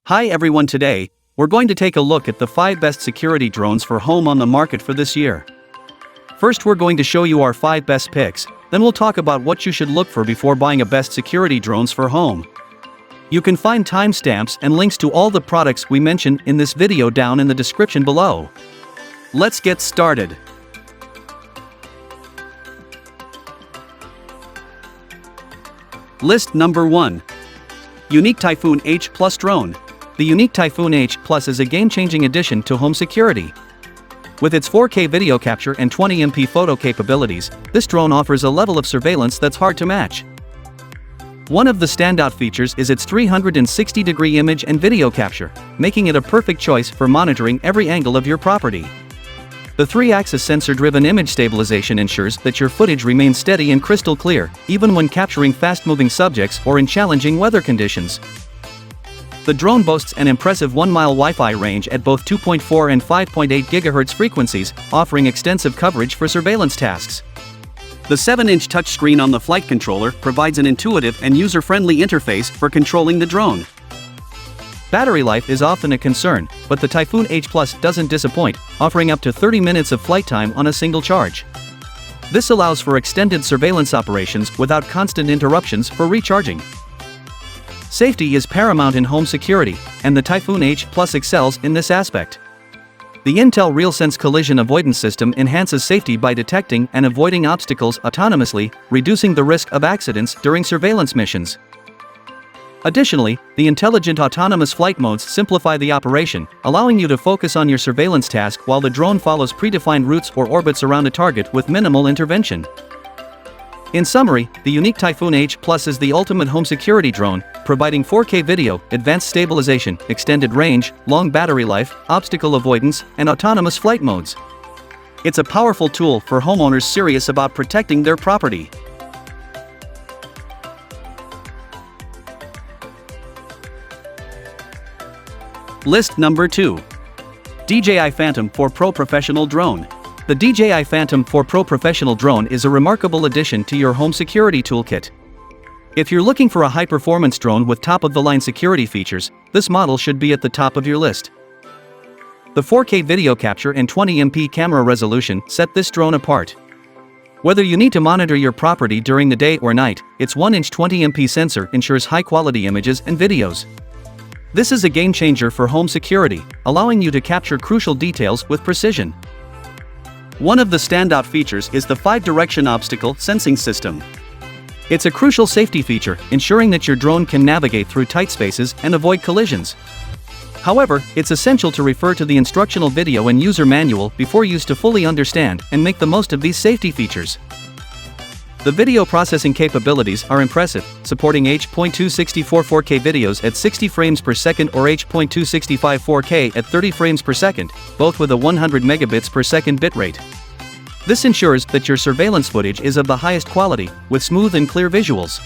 Hi everyone, today, we're going to take a look at the 5 best security drones for home on the market for this year. First, we're going to show you our 5 best picks, then we'll talk about what you should look for before buying a best security drones for home. You can find timestamps and links to all the products we mentioned in this video down in the description below. Let's get started. List number 1. Yuneec Typhoon H+ Drone. The Yuneec Typhoon H+ is a game-changing addition to home security. With its 4K video capture and 20MP photo capabilities, this drone offers a level of surveillance that's hard to match. One of the standout features is its 360-degree image and video capture, making it a perfect choice for monitoring every angle of your property. The 3-axis sensor-driven image stabilization ensures that your footage remains steady and crystal clear, even when capturing fast-moving subjects or in challenging weather conditions. The drone boasts an impressive 1-mile Wi-Fi range at both 2.4 and 5.8 GHz frequencies, offering extensive coverage for surveillance tasks. The 7-inch touchscreen on the flight controller provides an intuitive and user-friendly interface for controlling the drone. Battery life is often a concern, but the Typhoon H+ doesn't disappoint, offering up to 30 minutes of flight time on a single charge. This allows for extended surveillance operations without constant interruptions for recharging. Safety is paramount in home security, and the Typhoon H+ excels in this aspect. The Intel RealSense collision avoidance system enhances safety by detecting and avoiding obstacles autonomously, reducing the risk of accidents during surveillance missions. Additionally, the intelligent autonomous flight modes simplify the operation, allowing you to focus on your surveillance task while the drone follows predefined routes or orbits around a target with minimal intervention. In summary, the Yuneec Typhoon H+ is the ultimate home security drone, providing 4K video, advanced stabilization, extended range, long battery life, obstacle avoidance, and autonomous flight modes. It's a powerful tool for homeowners serious about protecting their property. List number 2. DJI Phantom 4 Pro Professional Drone. The DJI Phantom 4 Pro Professional Drone is a remarkable addition to your home security toolkit. If you're looking for a high-performance drone with top-of-the-line security features, this model should be at the top of your list. The 4K video capture and 20MP camera resolution set this drone apart. Whether you need to monitor your property during the day or night, its 1-inch 20MP sensor ensures high-quality images and videos. This is a game-changer for home security, allowing you to capture crucial details with precision. One of the standout features is the 5-direction obstacle sensing system. It's a crucial safety feature, ensuring that your drone can navigate through tight spaces and avoid collisions. However, it's essential to refer to the instructional video and user manual before use to fully understand and make the most of these safety features. The video processing capabilities are impressive, supporting H.264 4K videos at 60 frames per second or H.265 4K at 30 frames per second, both with a 100 megabits per second bitrate. This ensures that your surveillance footage is of the highest quality, with smooth and clear visuals.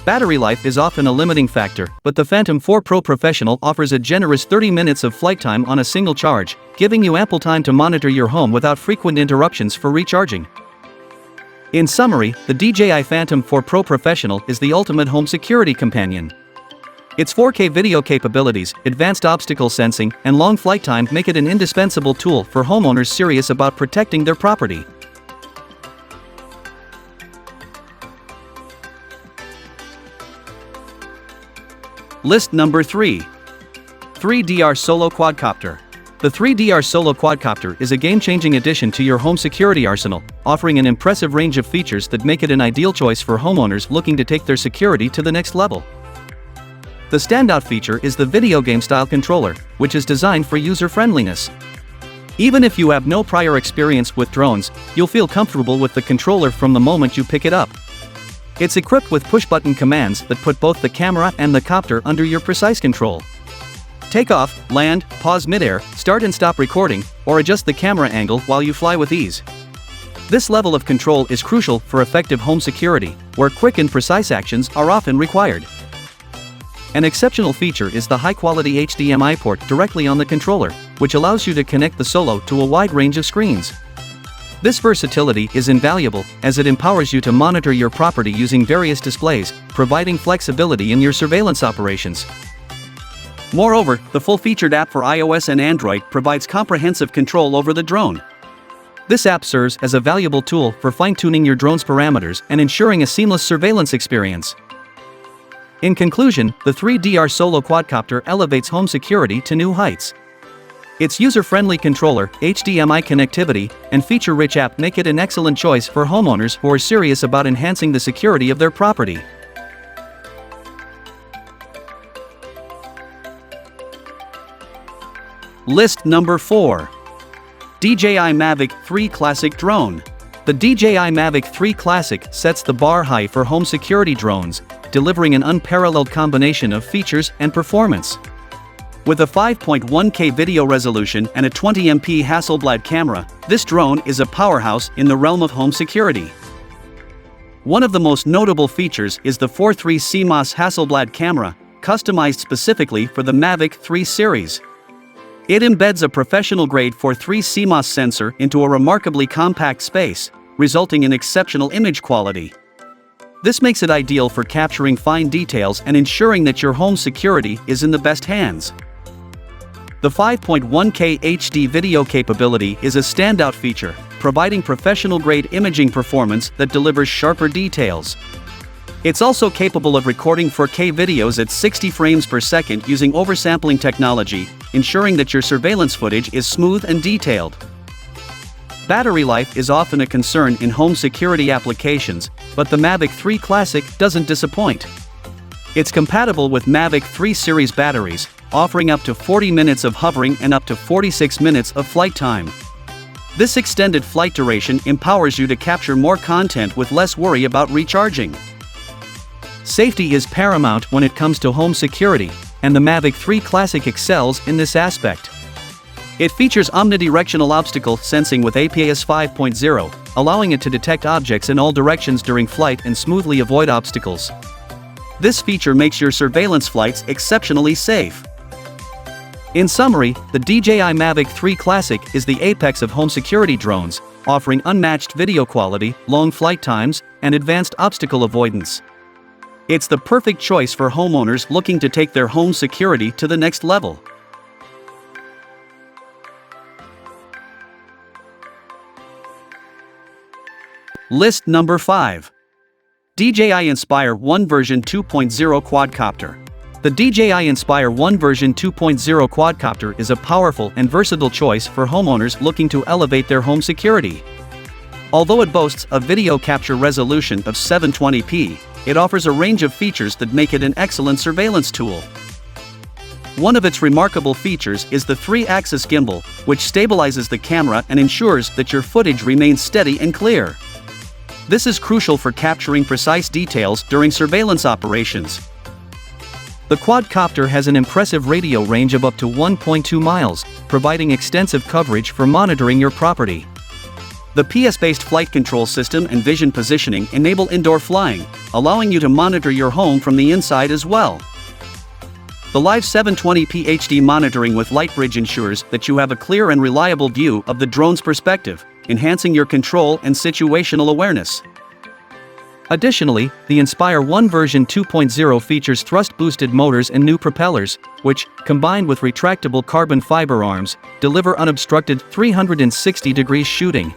Battery life is often a limiting factor, but the Phantom 4 Pro Professional offers a generous 30 minutes of flight time on a single charge, giving you ample time to monitor your home without frequent interruptions for recharging. In summary, the DJI Phantom 4 Pro Professional is the ultimate home security companion. Its 4K video capabilities, advanced obstacle sensing, and long flight time make it an indispensable tool for homeowners serious about protecting their property. List number 3. 3DR Solo Quadcopter. The 3DR Solo Quadcopter is a game-changing addition to your home security arsenal, offering an impressive range of features that make it an ideal choice for homeowners looking to take their security to the next level. The standout feature is the video game-style controller, which is designed for user-friendliness. Even if you have no prior experience with drones, you'll feel comfortable with the controller from the moment you pick it up. It's equipped with push-button commands that put both the camera and the copter under your precise control. Take off, land, pause midair, start and stop recording, or adjust the camera angle while you fly with ease. This level of control is crucial for effective home security, where quick and precise actions are often required. An exceptional feature is the high-quality HDMI port directly on the controller, which allows you to connect the Solo to a wide range of screens. This versatility is invaluable, as it empowers you to monitor your property using various displays, providing flexibility in your surveillance operations. Moreover, the full-featured app for iOS and Android provides comprehensive control over the drone. This app serves as a valuable tool for fine-tuning your drone's parameters and ensuring a seamless surveillance experience. In conclusion, the 3DR Solo Quadcopter elevates home security to new heights. Its user-friendly controller, HDMI connectivity, and feature-rich app make it an excellent choice for homeowners who are serious about enhancing the security of their property. List number 4. DJI Mavic 3 Classic Drone. The DJI Mavic 3 Classic sets the bar high for home security drones, delivering an unparalleled combination of features and performance. With a 5.1K video resolution and a 20MP Hasselblad camera, this drone is a powerhouse in the realm of home security. One of the most notable features is the 4.3 CMOS Hasselblad camera, customized specifically for the Mavic 3 series. It embeds a professional-grade 4.3 CMOS sensor into a remarkably compact space, resulting in exceptional image quality. This makes it ideal for capturing fine details and ensuring that your home security is in the best hands. The 5.1K HD video capability is a standout feature, providing professional-grade imaging performance that delivers sharper details. It's also capable of recording 4K videos at 60 frames per second using oversampling technology, ensuring that your surveillance footage is smooth and detailed. Battery life is often a concern in home security applications, but the Mavic 3 Classic doesn't disappoint. It's compatible with Mavic 3 series batteries, offering up to 40 minutes of hovering and up to 46 minutes of flight time. This extended flight duration empowers you to capture more content with less worry about recharging. Safety is paramount when it comes to home security, and the Mavic 3 Classic excels in this aspect. It features omnidirectional obstacle sensing with APS 5.0, allowing it to detect objects in all directions during flight and smoothly avoid obstacles. This feature makes your surveillance flights exceptionally safe. In summary, the DJI Mavic 3 Classic is the apex of home security drones, offering unmatched video quality, long flight times, and advanced obstacle avoidance. It's the perfect choice for homeowners looking to take their home security to the next level. List number 5. DJI Inspire 1 version 2.0 Quadcopter. The DJI Inspire 1 version 2.0 Quadcopter is a powerful and versatile choice for homeowners looking to elevate their home security. Although it boasts a video capture resolution of 720p, it offers a range of features that make it an excellent surveillance tool. One of its remarkable features is the 3-axis gimbal, which stabilizes the camera and ensures that your footage remains steady and clear. This is crucial for capturing precise details during surveillance operations. The quadcopter has an impressive radio range of up to 1.2 miles, providing extensive coverage for monitoring your property. The PS-based flight control system and vision positioning enable indoor flying, allowing you to monitor your home from the inside as well. The live 720p HD monitoring with LightBridge ensures that you have a clear and reliable view of the drone's perspective, enhancing your control and situational awareness. Additionally, the Inspire 1 version 2.0 features thrust-boosted motors and new propellers, which, combined with retractable carbon fiber arms, deliver unobstructed 360-degree shooting.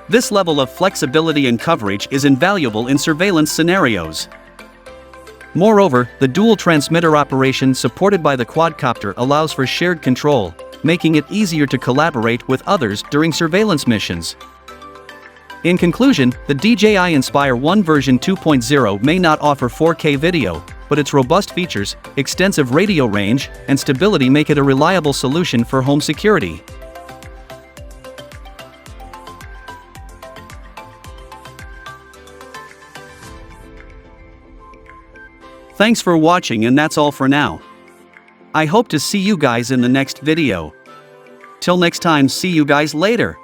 This level of flexibility and coverage is invaluable in surveillance scenarios. Moreover, the dual transmitter operation supported by the quadcopter allows for shared control, making it easier to collaborate with others during surveillance missions. In conclusion, the DJI Inspire 1 version 2.0 may not offer 4K video, but its robust features, extensive radio range, and stability make it a reliable solution for home security. Thanks for watching, and that's all for now. I hope to see you guys in the next video. Till next time, see you guys later.